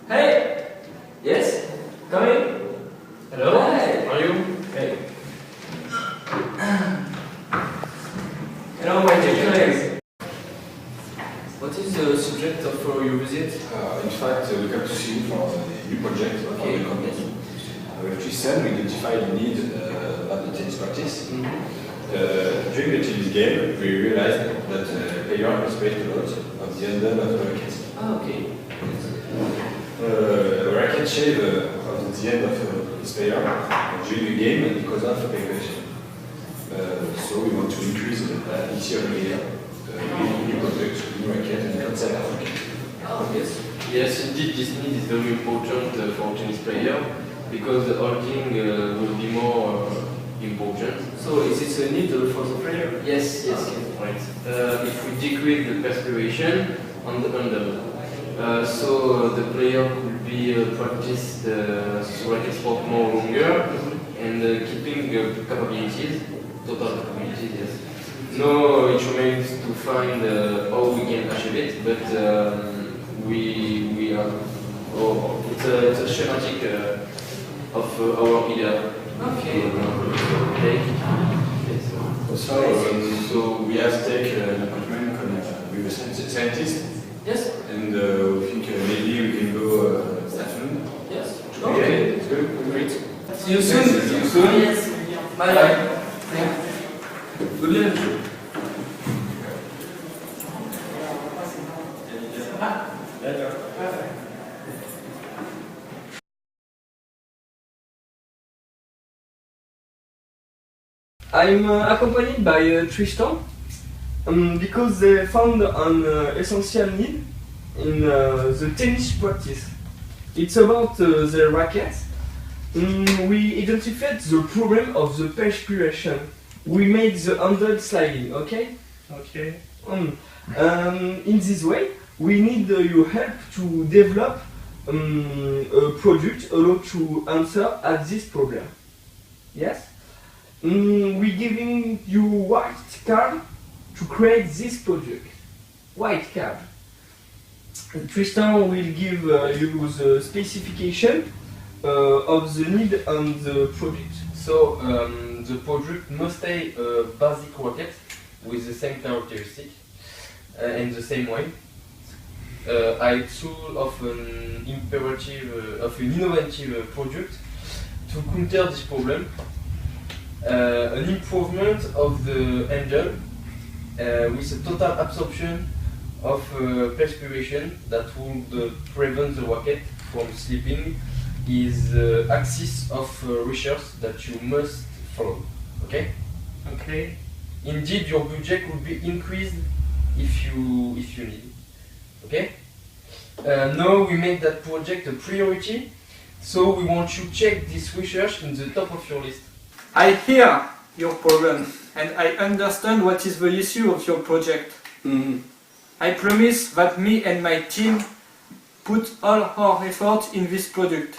Hey! Yes? Come in. Hello? Hi. How are you? Hey. Hello, my dear colleagues. What is the subject of your visit? In fact, we come to see you for the new project of the company. With Tristan, we identified the need about the tennis practice. During the tennis game, we realized that player respect a lot of the handle of the racket. Ah, okay. The racket shape of the end of his player during the game because of aggression. So we want to increase the ability of the player, new products, new racket, and concept of racket. Oh, yes. Yes, indeed, this need is very important for tennis player because the holding will be more important. So, is it a need for the player? Yes, yes, right. If we decrease the perspiration on the handle, so the player could be practice the racket sport more longer and keeping capabilities, total capabilities, yes. No, it remains to find how we can achieve it, but we are, it's a schematic of our idea. Okay. So we have taken an appointment with a scientist. Yes? And we think maybe we can go this afternoon. Yes. Okay, it's good. Great. See you soon. See you soon. Yes. Bye. Good lunch. I'm accompanied by Tristan because they found an essential need in the tennis practice. It's about the rackets. We identified the problem of the perspiration. We made the handle sliding, okay? Okay. In this way, we need your help to develop a product allowed to answer at this problem. Yes? We giving you white card to create this project. White card. Tristan will give you the specification of the need and the product. So the product must stay a basic racket with the same characteristic and the same way. A tool of an innovative product to counter this problem. An improvement of the handle with a total absorption of perspiration that would prevent the racket from slipping is axis of research that you must follow. Okay? Okay. Indeed, your budget will be increased if you need. Okay? Now we make that project a priority, so we want you to check this research in the top of your list. I hear your problem and I understand what is the issue of your project. I promise that me and my team put all our effort in this product.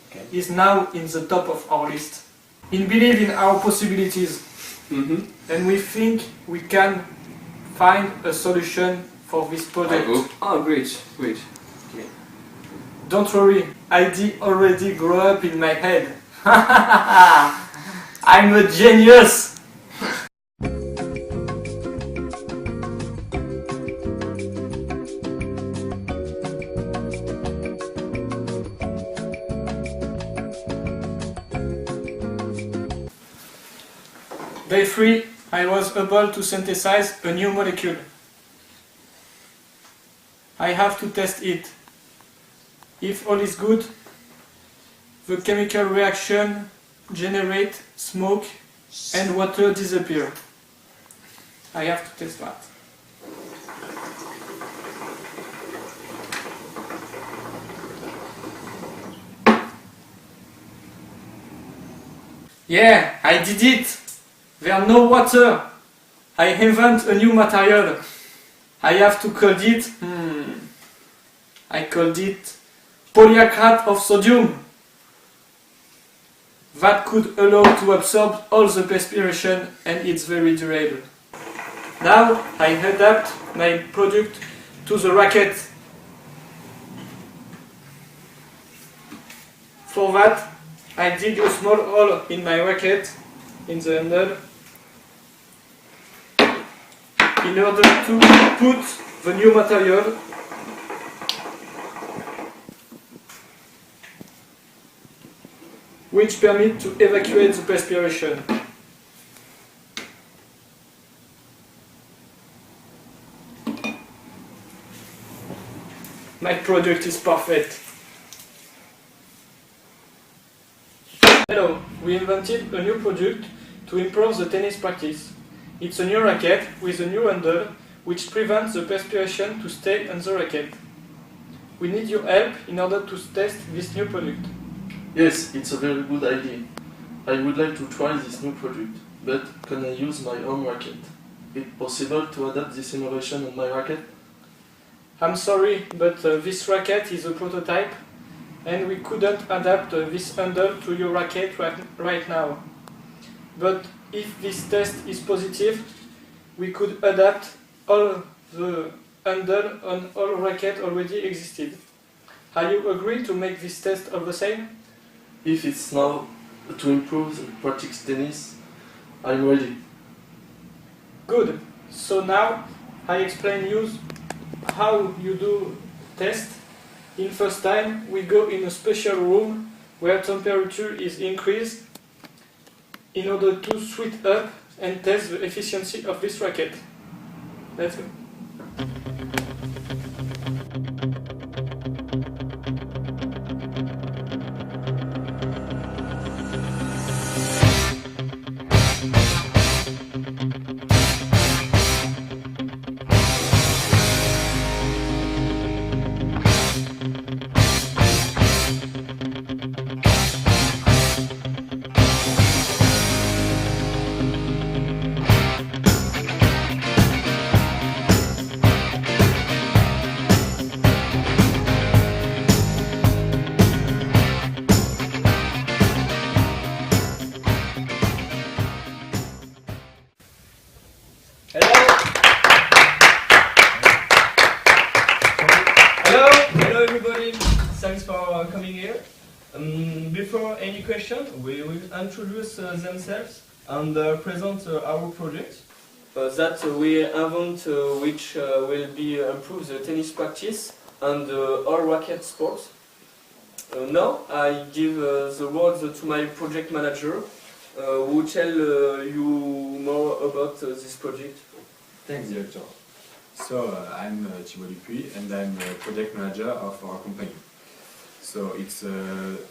Okay. Is now in the top of our list. We believe in our possibilities and we think we can find a solution for this project. Oh, great, great. Okay. Don't worry, idea already grew up in my head. I'm a genius! Day 3, I was able to synthesize a new molecule. I have to test it. If all is good, the chemical reaction generate smoke and water disappear. I have to test that. Yeah, I did it! There no water. I invent a new material. I have to call it, I called it polyacrate of sodium. That could allow to absorb all the perspiration and it's very durable. Now I adapt my product to the racket. For that, I dig a small hole in my racket, in the handle, in order to put the new material which permit to evacuate the perspiration. My product is perfect. Hello, we invented a new product to improve the tennis practice. It's a new racket with a new handle which prevents the perspiration to stay on the racket. We need your help in order to test this new product. Yes, it's a very good idea. I would like to try this new product, but can I use my own racket? Is it possible to adapt this innovation on my racket? I'm sorry, but this racket is a prototype and we couldn't adapt this handle to your racket right now. But if this test is positive, we could adapt all the handle on all rackets already existed. Are you agree to make this test of the same? If it's now to improve the practice tennis, I'm ready. Good. So now I explain you how you do test. In first time we go in a special room where temperature is increased in order to sweat up and test the efficiency of this racket. Let's go. Hello everybody, thanks for coming here. Before any question, we will introduce themselves and present our project that we invent, which will be improve the tennis practice and all racket sports. Now I give the words to my project manager, who tell you more about this project. Thanks, Director. So, I'm Thibaut Dupuis and I'm the project manager of our company. So, it's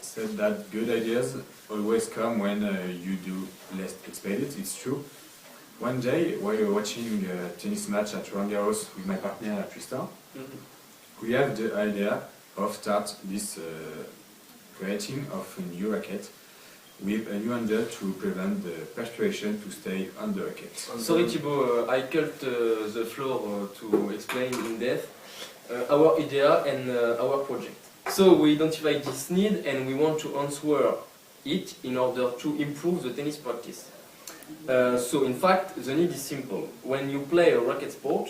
said that good ideas always come when you do less expect it, it's true. One day, while we were watching a tennis match at Roland Garros with my partner Tristan, we have the idea of start this creating of a new racket with a new handle to prevent the perspiration to stay on the racket. Sorry Thibaut, I cut the floor to explain in depth our idea and our project. So we identified this need and we want to answer it in order to improve the tennis practice. So in fact the need is simple. When you play a racket sport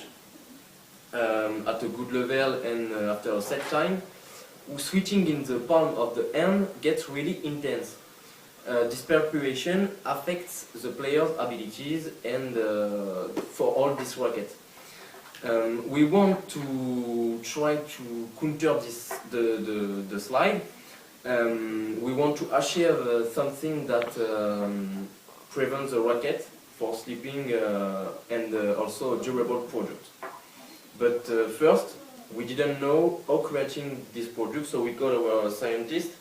at a good level and after a set time, switching in the palm of the hand gets really intense. This perspiration affects the player's abilities and for all this racket. We want to try to counter the slide. We want to achieve something that prevents the racket for slipping and also a durable product. But first, we didn't know how creating this product, so we called our scientist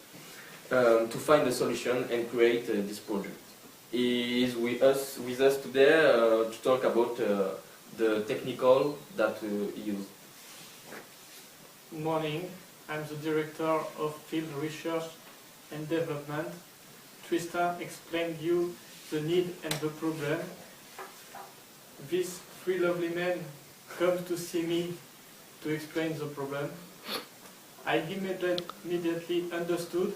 to find a solution and create this project. He is with us today to talk about the technical that he used. Good morning, I'm the director of field research and development. Tristan explained you the need and the problem. These three lovely men come to see me to explain the problem. I immediately understood,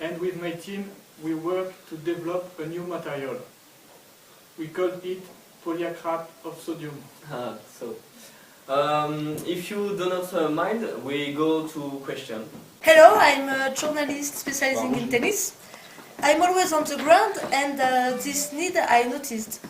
and with my team we worked to develop a new material. We called it polyacrate of sodium. If you do not mind, we go to question. Hello, I'm a journalist specializing in tennis. I'm always on the ground and this need I noticed.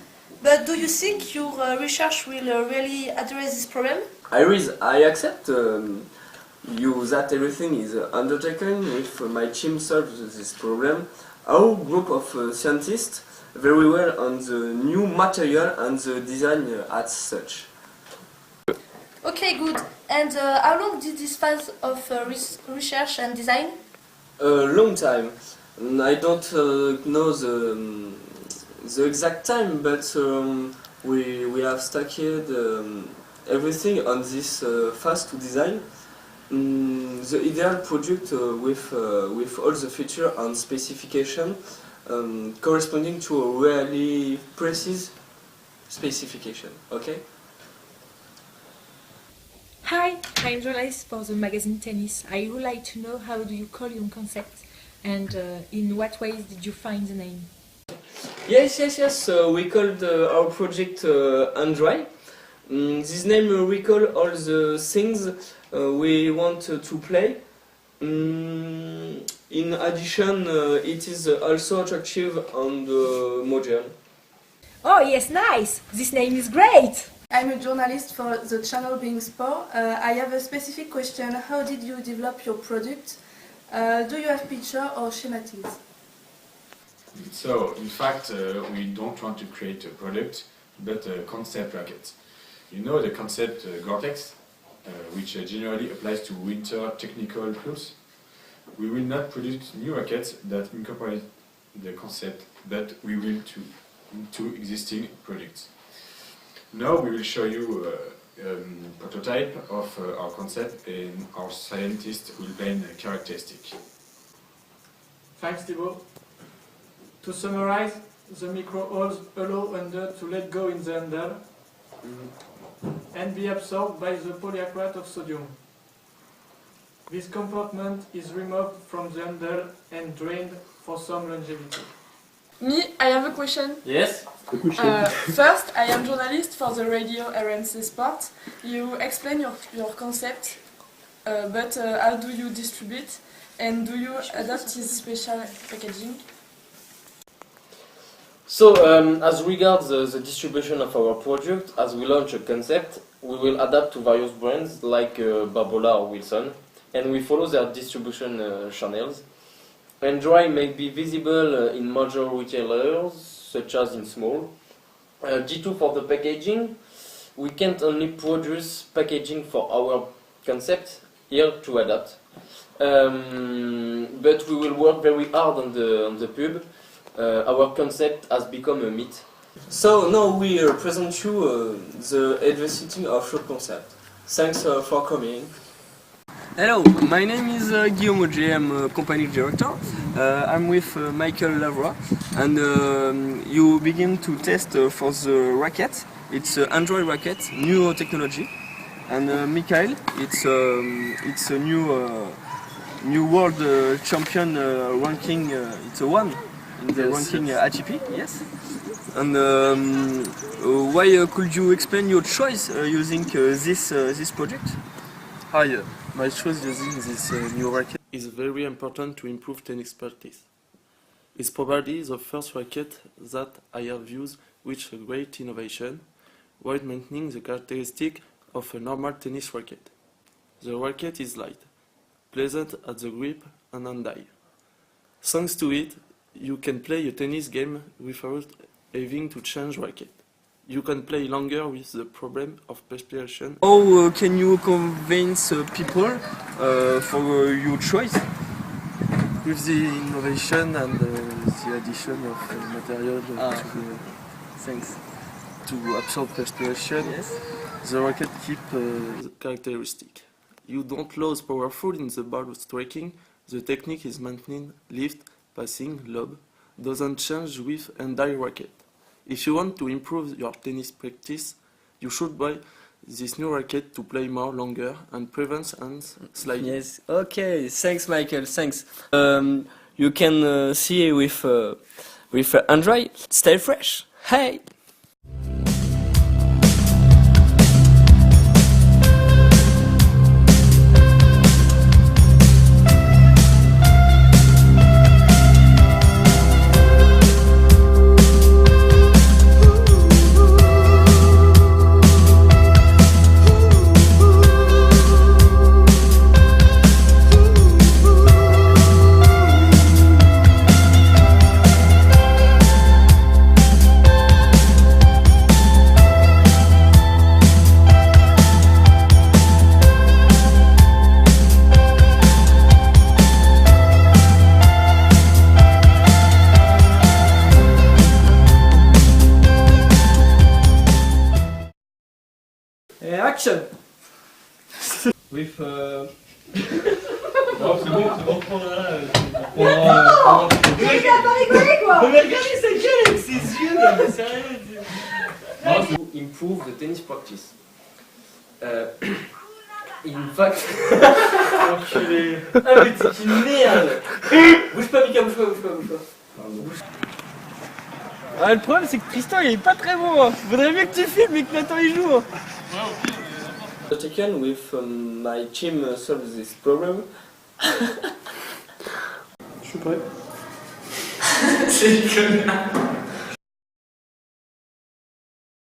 But do you think your research will really address this problem? I accept you that everything is undertaken if my team solves this problem. Our group of scientists very well on the new material and the design as such. Okay, good. And how long did this phase of research and design? A long time. I don't know the exact time, but we have stacked everything on this phase to design. The ideal product with all the features and specification corresponding to a really precise specification. Okay. Hi, I'm journalist for the magazine Tennis. I would like to know how do you call your concept and in what ways did you find the name? Yes. We called our project Handry. This name recall all the things we want to play. In addition, it is also attractive and modern. Oh yes, nice! This name is great! I'm a journalist for the channel Being Sport. I have a specific question. How did you develop your product? Do you have picture or schematics? So, in fact, we don't want to create a product, but a concept racket. You know the concept Gore-Tex, which generally applies to winter technical clothes. We will not produce new rackets that incorporate the concept, but we will into existing products. Now we will show you a prototype of our concept, and our scientists will paint a characteristic. Thanks, Thibaut. To summarize, the micro holes allow under to let go in the handle and be absorbed by the polyacrylate of sodium. This compartment is removed from the handle and drained for some longevity. Me, I have a question. Yes. First, I am journalist for the radio RMC Sport. You explain your concept, but how do you distribute and do you adapt this special packaging? So, as regards the distribution of our product, as we launch a concept, we will adapt to various brands like Barbola or Wilson, and we follow their distribution channels. Handry may be visible in major retailers, such as in small. G2 for the packaging, we can't only produce packaging for our concept, here to adapt. But we will work very hard on the pub. Our concept has become a myth. So now we present you the adversity of your concept. Thanks for coming. Hello, my name is Guillaume Auger, I'm a company director. I'm with Michael Lavroy, and you begin to test for the racket. It's an Handry racket, new technology. And Michael, it's a new world champion ranking. It's a one in the ranking ATP. Yes. And why could you explain your choice using this project? Hi, my choice using this new racket is very important to improve tennis practice. It's probably the first racket that I have used with a great innovation, while maintaining the characteristic of a normal tennis racket. The racket is light, pleasant at the grip and hand-eye. Thanks to it, you can play a tennis game without having to change racket. You can play longer with the problem of perspiration. How can you convince people for your choice? With the innovation and the addition of material Thanks. to absorb perspiration, Yes. the racket keeps the characteristic. You don't lose powerful in the ball striking. The technique is maintained, lift, passing, lob, doesn't change with Handry racket. If you want to improve your tennis practice, you should buy this new racket to play more longer and prevent hands sliding. Yes. Okay. Thanks, Michael. Thanks. You can see with Handry. Stay fresh. Hey. Et action. With Non, c'est bon, voilà. Mais il a pas rigolé quoi. Mais regardez sa gueule avec ses yeux là, mais sérieux. to improve the tennis practice. In fact, Enculé. ah mais t'es une merde. Bouge pas Mika, bouge pas. Ah, le problème c'est que Tristan il est pas très bon. Hein. Vaudrait mieux que tu filmes et que Nathan il joue. Hein. Taken with my team solves this problem. Je suis prêt. C'est une conne.